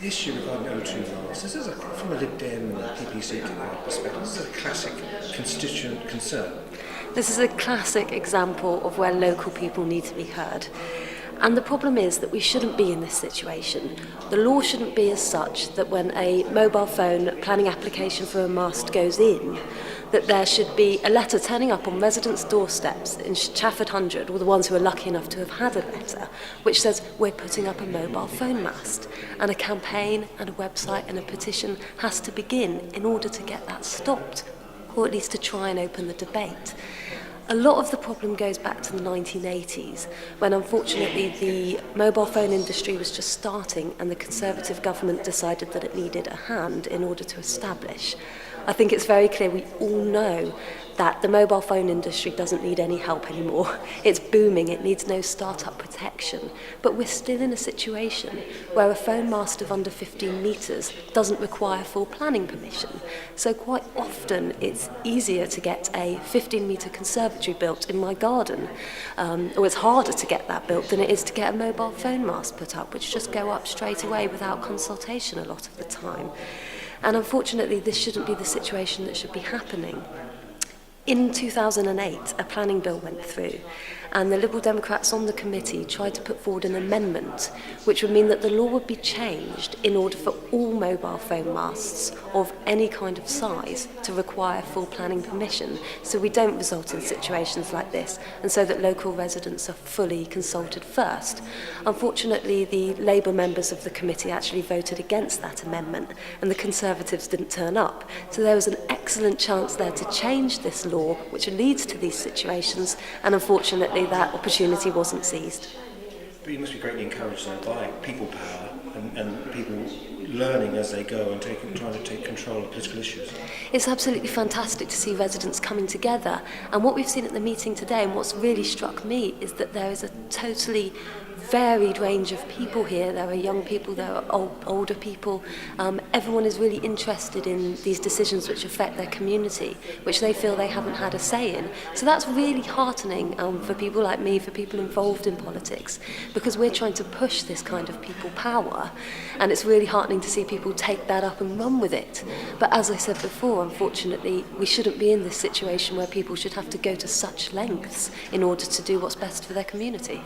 issue regarding O2 masks, this is from a Lib-Dem PPC perspective, this is a classic constituent concern. This is a classic example of where local people need to be heard. And the problem is that we shouldn't be in this situation. The law shouldn't be as such that when a mobile phone planning application for a mast goes in, that there should be a letter turning up on residents' doorsteps in Chafford 100, or the ones who are lucky enough to have had a letter, which says we're putting up a mobile phone mast. And a campaign and a website and a petition has to begin in order to get that stopped, or at least to try and open the debate. A lot of the problem goes back to the 1980s, when unfortunately the mobile phone industry was just starting and the Conservative government decided that it needed a hand in order to establish. I think it's very clear, we all know that the mobile phone industry doesn't need any help anymore. It's booming, it needs no start-up protection. But we're still in a situation where a phone mast of under 15 metres doesn't require full planning permission. So quite often it's easier to get a 15-metre conservatory built in my garden, or it's harder to get that built than it is to get a mobile phone mast put up, which just go up straight away without consultation a lot of the time. And unfortunately, this shouldn't be the situation that should be happening. In 2008, a planning bill went through, and the Liberal Democrats on the committee tried to put forward an amendment which would mean that the law would be changed in order for all mobile phone masts of any kind of size to require full planning permission, so we don't result in situations like this, and so that local residents are fully consulted first. Unfortunately, the Labour members of the committee actually voted against that amendment, and the Conservatives didn't turn up. So there was an excellent chance there to change this law, which leads to these situations, and unfortunately that opportunity wasn't seized. But you must be greatly encouraged by people power and people learning as they go and trying to take control of political issues. It's absolutely fantastic to see residents coming together, and what we've seen at the meeting today and what's really struck me is that there is a totally varied range of people here. There are young people, there are older people. Everyone is really interested in these decisions which affect their community, which they feel they haven't had a say in. So that's really heartening for people like me, for people involved in politics, because we're trying to push this kind of people power, and it's really heartening to see people take that up and run with it. But as I said before, unfortunately, we shouldn't be in this situation where people should have to go to such lengths in order to do what's best for their community.